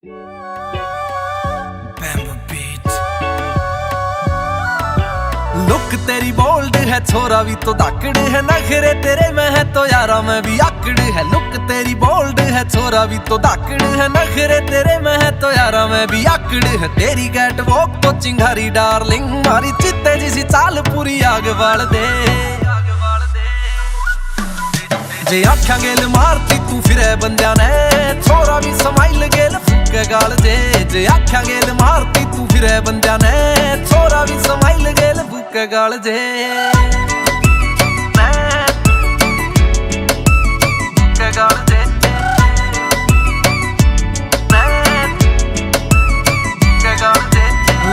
Look तेरी bold है, छोरा भी तो दाकड़ है, नखरे तेरे में है तो यारा मैं भी आकड़ है। लुक तेरी बोल्ड है, छोरा भी तो दाकड़ है, नखरे तेरे में है तो यारा मैं भी आकड़ है। तेरी कैट वॉक तो चिंगारी डार्लिंग, मारी चित्ते जिसी चाल पूरी आग बाल दे। जे आख्या गेल मारती तू फिरे बंदिया ने, छोरा भी समाइल गेल फूके गाल जे आख्या गेल मारती तू फिरे बंदिया ने, छोरा भी समाइल गेल फूके गाल जे।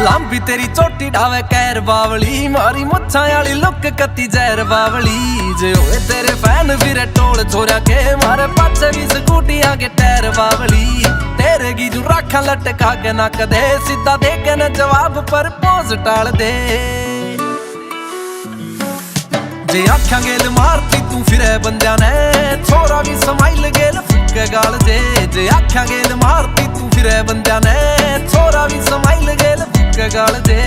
लांबी तेरी चोटी डावे कैर बावली, मारी मुच्छां वाली लुक कती जहर बावली। जे होए तेरे फैन फिरे टोल छोरा के, मारे पाछे भी स्कूटी आगे टैर बावली। तेरे की जो राखा लटका के नक दे, सीधा दे के न जवाब पर पोज टाल दे। जे आख्या गेल मारती तू फिरे बंदिया ने, छोरा भी समाइल गेल फूके गाल जे आख्या गेल मारती तू फिरे बंदिया ने, छोरा भी समाइल गेल फूके गाल जे।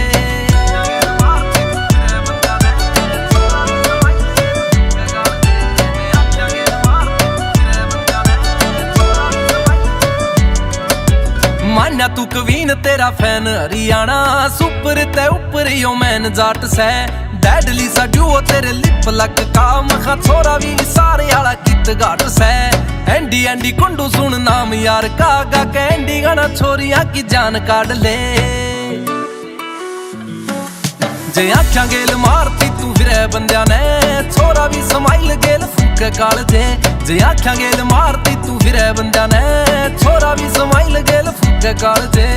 मान्या तू कवीन तेरा फैन हरियाणा, सुपर ते ऊपर यो मैन जाट से। डैडली सा ड्यूओ तेरे लिप लग का, मखा छोरा भी सारे आला कित घाट से। एंडी एंडी कुंडू सुन नाम यार का, गा के एंडी गाना छोरिया की जान काट ले। जे आख्या गेल मारती तू फिरे बंदिया ने, छोरा भी समाइल गेल फूके काल जे आख्या गेल मारती तू फिरे बंदिया ने, छोरा भी समाइल गेल फूके काल जे।